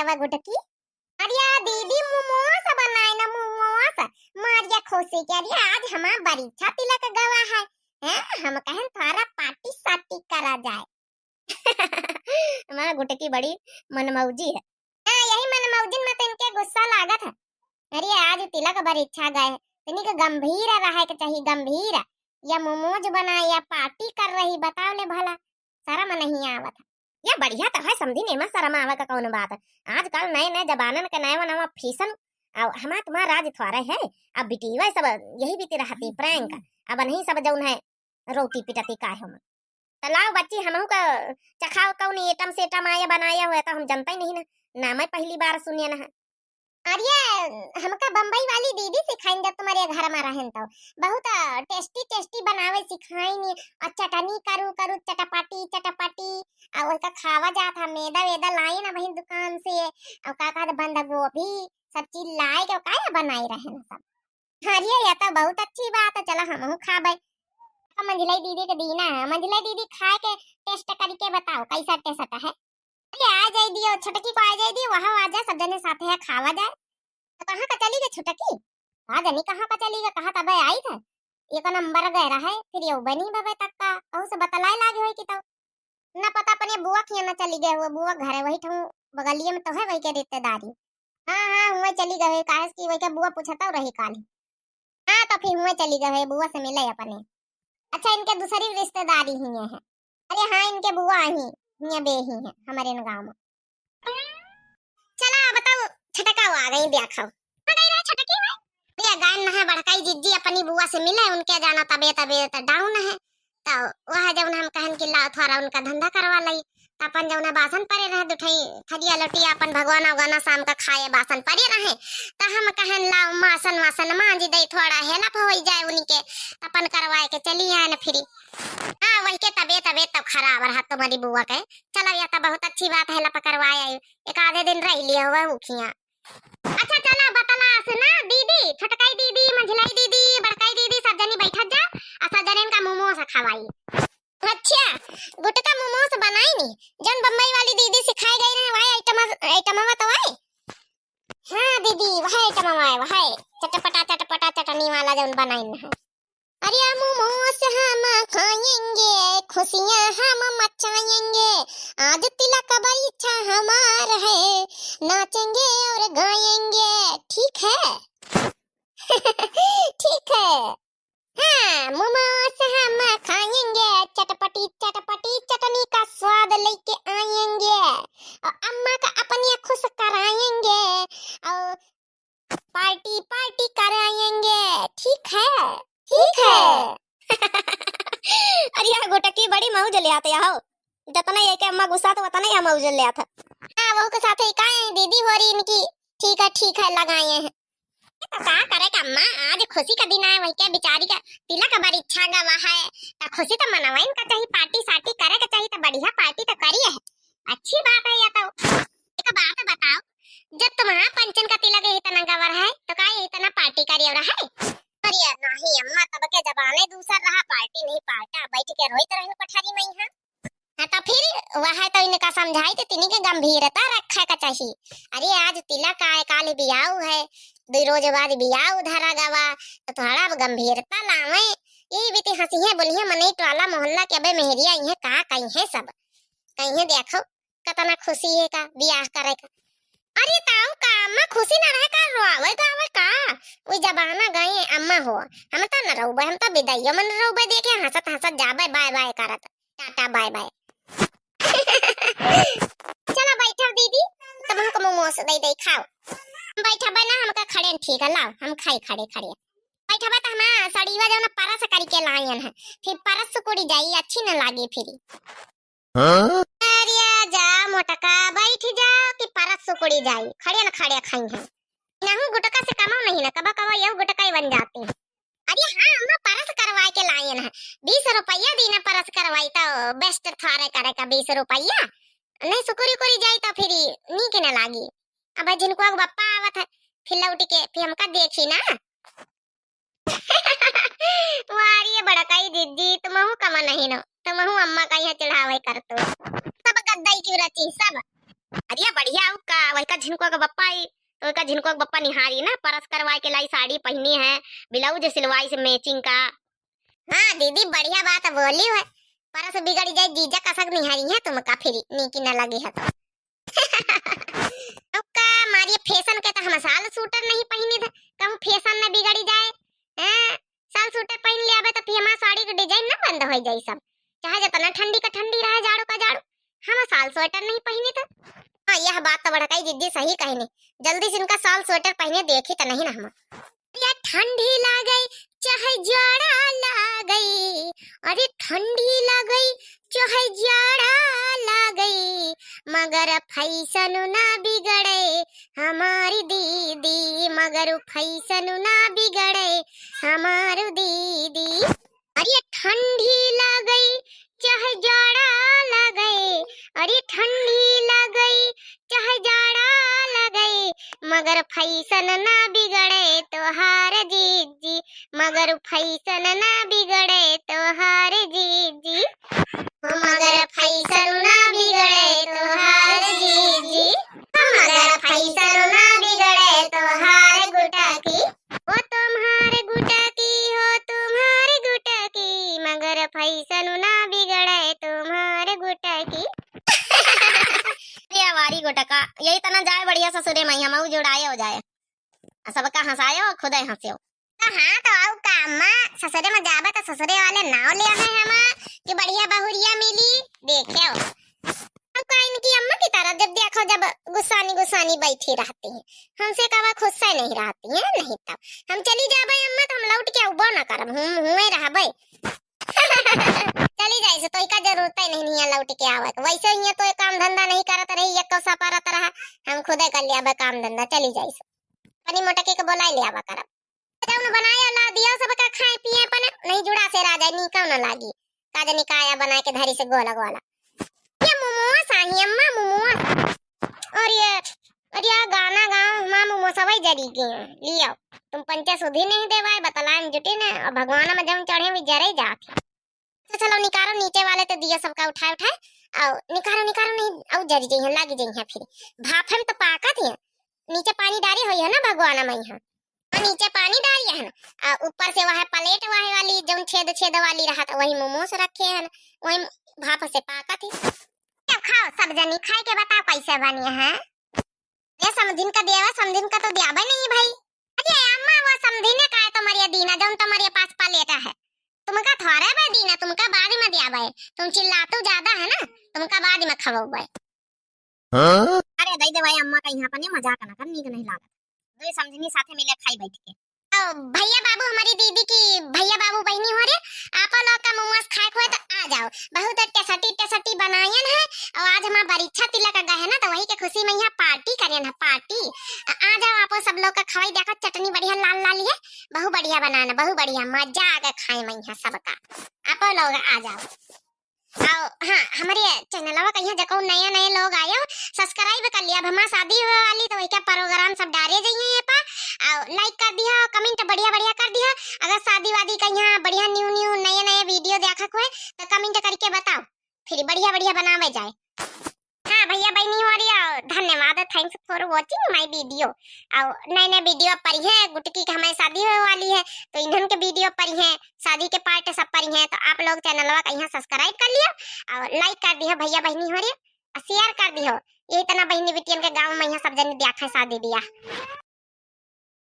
वा गुटकी। अरे दीदी मोमोस बनाए ना मोमोस। मारिया खोसे के अरे आज हमार बरीक्षा तिलक गवा है। हैं हम कहन थारा पार्टी साटी करा जाए। हमारा गुटकी बड़ी मनमौजी है। हां यही मनमौजी में तो इनके गुस्सा लागत है। अरे आज तिलक बरीक्षा गए तनी का गंभीर रहा के चाहिए गंभीर या मोमोज बनाए या पार्टी कर रही बताओ ले भला शर्म नहीं आवत है। या बढ़िया तो है समझी नहीं मत शर्म आवे का कौन बात है। आजकल नए नए जमानन के नया नवा फैशन अब हमारा तुम्हारा राज थोड़ा है। अब बिटिया सब यही बीती रहती प्रैंक अब नहीं सब जौन है रोटी पिटती का हम तलाव बच्ची हमहू का चखाओ कौन एटम से एटम आया बनाया हुआ तो हम जानता ही नहीं ना नाम पहली बार सुनिए ना। अरे हमका बम्बई वाली दीदी सिखाइन जब तुम्हारे घर में रहन तो बहुत टेस्टी टेस्टी बनावे सिखाइन और चटनी करू करू चटपटी चटपटी और उसका खावा जाता मैदा वेदा लाए ना वही दुकान से और का बंद गोभी सब चीज लाए के का बनाई रहे ना सब। अरे ये तो बहुत अच्छी बात है चलो हम खाबे। मंजिला दीदी के दीना है मंजिला दीदी खाए के टेस्ट करके बताओ कैसा टेस्ट है। आ जाए दियो छुटकी को आ जाए दियो वहां आ जाए सब जने साथ है खावा जाए। तो कहां का चली गई छुटकी आ जानी कहां का चली गई कहां तब आई था एक नंबर गए रहा फिर ये बनी बबे तक का कहू से बतलाए लागे होई कि तो ना पता अपने बुआ की ना चली गए हुए बुआ घर है वही ठू बगलिए में तो है वही के रिश्तेदारी। हां हुए चली गए काहे की वही के बुआ पूछता रही काल। हां तो फिर हुए चली गए बुआ से मिले अपने। अच्छा इनके दूसरी रिश्तेदारी ही है। अरे हां इनके बुआ ही ये बे ही है हमारे गांव में। चला बताओ छटका आ गई देखो आ गई रे छटकी में ये गान है बड़काई जिज्जी अपनी बुआ से मिले उनके जाना तबीयत डाउन है तो वह जब हम कहन कि ला थोड़ा उनका धंधा करवा लई अपन जब बासन परे रहे दुठई थदिया लटिया अपन भगवान अगना शाम का खाए बासन परे रहे तो हम कहन ला मासन वासन मांजी दई थोड़ा हेल्प हो जाए उनके अपन करवाए के चली आए न फिरी। हां वही के तबीयत तो खराब रहा तुम्हारी बुआ के चलो ये तो बहुत अच्छी बात है हेल्प करवाए एक आधे दिन रह लिया हुआ उखिया। अच्छा चला बतला सुना दीदी छटकाई दीदी मंझलाई दीदी बड़काई दीदी सब जनी बैठा जा और सब जने का मोमोस खवाई। अच्छा गुटका मोमोस बनाई नी जन बम्बई वाली दीदी सिखाई गई रहे वही आइटम तो आए। हां दीदी वही आइटम आए वही चटपटा चटनी वाला जन बनाई है। अरे मोमोस हम खाएंगे खुशियां हम मचाएंगे आज तिलक बरीक्षा हमार है नाचेंगे और गाएंगे ठीक है। ठीक है हाँ मोमोस हम खाएंगे चटपटी चटपटी चटनी का स्वाद लेके आएंगे और अम्मा का अपनी खुश कराएंगे और पार्टी पार्टी कराएंगे ठीक है ठीक है। अरे यार गोटकी बड़ी मौज ले आते हो जितना ये के अम्मा गुस्सा तो उतना ही मौज ले आता। हां वो के साथ ही काहे दीदी हो रही इनकी ठीक है लगाए हैं तो का करे का अम्मा आज खुशी का दिन है वही के बेचारी का तिलक बड़ी इच्छा गवा है तो खुशी तो मनावाइन का चाहिए पार्टी साटी करे के चाहिए तो बढ़िया पार्टी तो करी है अच्छी बात है ये तो। एक बात बताओ जब तुम्हारा पंचन का तिलक इतना गवर है तो का इतना पार्टी करी हो रहा है। अरे नहीं अम्मा तब के जमाने दूसरा रहा पार्टी नहीं पार्टा बैठ के रोइत रहे पठारी में हां तो फिर वह तो इनका समझाई तो तिनी के गंभीरता रखा का चाहिए। अरे आज तिलक आए काल बियाह है 2 रोज बाद बियाह धरा गवा तो थोड़ा गंभीरता लावे यही बीती हंसी है बोलिए मने टोला मोहल्ला के अबे मेहरिया ये का कहीं है सब कहीं है देखो कितना खुशी है का बियाह करे का। अरे ताऊ का अम्मा खुशी ना रहे का रोवे का वो जमाना गए अम्मा हो हम तो न रोबे हम तो विदाइयो मन रोबे देखे हंसत हंसत जाबे बाय बाय करत टाटा बाय बाय। चलो बैठो दीदी तुम हमको मोमोस दे खाओ बैठा बना हमका खड़े ठीक है लाओ हम खाई खड़े बैठा बा तो हम सड़ीवा जो ना परस करके लायन है फिर परस सुकुड़ी जाई अच्छी न लागी फिर। अरे जा मोटका बैठ जाओ कि परस सुकुड़ी जाई खड़े न खड़े खाई है नहु गुटका से कमाओ नहीं ना कबा कबा ये गुटका ही बन जाती है। अरे हां हम परस करवाए के लायन है 20 रुपया दीना परस करवाई तो बेस्ट थारे करे का 20 रुपया नहीं सुकुरी कोरी जाई तो फिर नी के न लागी। अब जिनको बप्पा आवत है फिर लौट के फिर हमका देखी ना। वारी बड़काई दीदी तुमहु कमा नहीं न तुमहु अम्मा का यह चढ़ावे कर तो सब गद्दाई की रची सब। अरे बढ़िया का वही का झिनको का बप्पा आई, तो वही का झिनको का बप्पा निहारी ना, परस करवाए के लाई साड़ी पहनी है, ब्लाउज सिलवाई से मैचिंग का। हाँ दीदी बढ़िया बात बोली है, परस बिगड़ जाए जीजा कसक निहारी है तुम का फिर नीकी न लगी है तो। अब का मारिए फैशन के तो हम साल सूटर नहीं पहनी थे, कहूं फैशन न बिगड़ी जाए हैं, साल सूटर पहन ले आबे तो फिर हमार साड़ी के डिजाइन ना बंद हो जाई सब, चाहे जितना ठंडी का ठंडी रहे जाड़ो का जाड़ो, हम साल स्वेटर नहीं पहनी थे। हाँ यह बात तो बड़काई जिद्दी सही कहनी, जल्दी से इनका साल स्वेटर पहने देखी तो नहीं ना हम। या ठंडी लग गई चाहे जाड़ा लग गई, अरे ठंडी लग गई चाहे जाड़ा लग गई, मगर फैशन ना बिगड़े हमारी दीदी, मगर फैशन ना बिगड़े हमारी दीदी। अरे ठंडी लग गई चाहे जाड़ा लग गई, अरे ठंडी लग गई चाहे जाड़ा लग गई, मगर फैशन ना बिगड़े तोहार जीजी, मगर फैशन ना बिगड़े तोहार जीजी, मगर फैशन ना बिगड़े तोहार जीजी, मगर फैशन ना बिगड़े तोहार गुटा की, वो तुम्हारे गुटा की हो तुम्हारे गुटा की, मगर फैशन ना बिगड़े तुम्हारे गुटा की। वारी गोटका यही तना जाए बढ़िया ससुरे में हम जुड़ाए हो जाए, सबका हंसायो खुद ही हंसियो। हाँ तो आओ का अम्मा ससुरे में जाबे तो ससुरे वाले नाव ले आए हम कि बढ़िया बहुरिया मिली देखियो। अब का इनकी अम्मा की तरह जब देखो जब गुस्सानी गुस्सानी बैठी रहती है, हमसे कभी खुद से नहीं रहती है, नहीं तब हम चली जाबे अम्मा तो हम लौट के उबो ना करब, हुए रहबे। चली जाए तो का जरूरत ही नहीं है लौट के आवे, वैसे ही तो काम धंधा नहीं करत रही, एक तो सपारत रहा, हम खुदे कर लिया काम धंधा। चली जाए पनी मोटके के बोलाई ले आवा करब, जौन बनाया ला दिया सब का खाए पिए पन नहीं जुड़ा से राजा नी का न लागी, काज निकाया बना के धरी से गोला गोला। ये मोमो साही अम्मा मोमो, और ये गाना गाओ मां मोमो सवई जरी के लियो, तुम पंचे सुधी नहीं देवाए बतलान जुटी ने, और भगवान में जब चढ़े भी जरे जाके। तो चलो निकारो नीचे वाले तो दिया सबका उठाए उठाए, और निकारो निकारो नहीं और जरी जई लागी जई है, फिर भाप हम तो पाका थी, नीचे पानी डाली हुई है ना भगवान में यहाँ, नीचे पानी डाली है ना, ऊपर से वह प्लेट वह वाली जो छेद छेद वाली रहा था वही मोमोस रखे हैं, वही भाप से पाका थी। खाओ सब जनी खाए के बताओ कैसे बनी है, ये समझिन का देवा समझिन का तो दियाबे नहीं भाई। अरे अम्मा वो समझिने का है तुम्हारी दीना जो तुम्हारे पास प्लेट है, तुमका थोड़ा बे दीना, तुमका बाद में दियाबे, तुम चिल्लाते ज्यादा है ना, तुमका बाद में खवाओगे। अरे दई दे भाई अम्मा का यहाँ पर मजाक ना कर, नीक नहीं लागत, दो समझनी साथे मिले खाई बैठ के। भैया बाबू हमारी दीदी की भैया बाबू बहनी हो रे, आप लोग का मोमोस खाए खोए तो आ जाओ, बहुत टेस्टी टेस्टी बनायन है, और आज हमारा बरीक्षा तिलक गए है ना तो वही के खुशी में यहाँ पार्टी करें है, पार्टी आ जाओ आप सब लोग का खवाई देखो, चटनी बढ़िया लाल लाल है, बहुत बढ़िया बनाना, बहुत बढ़िया मजा आ गया खाए में यहाँ सबका, आप लोग आ जाओ। हाँ हमारे चैनलवा कहीं जको नए नए लोग आए हो सब्सक्राइब कर लिया, अब हमारा शादी हुए वाली तो वही क्या प्रोग्राम सब डाले जाइए ये पा, और लाइक कर दिया, कमेंट बढ़िया बढ़िया कर दिया, अगर शादी वादी का यहाँ बढ़िया न्यू न्यू नए नए वीडियो देखा कोई तो कमेंट करके बताओ, फिर बढ़िया बढ़िया बनावे जाए। हाँ भैया बहनी हो रही है, धन्यवाद, thanks for watching my video. और नए नए वीडियो पर है, गुटकी की हमारी शादी होने वाली है तो इन्हन के वीडियो पर है, शादी के पार्ट सब पर है, तो आप लोग चैनलवा का यहाँ सब्सक्राइब कर लियो और लाइक कर दियो भैया बहनी हो रही है, शेयर कर दियो, ये इतना बहनी बिटियन के गाँव में यहाँ सब जन देखा शादी ब्याह।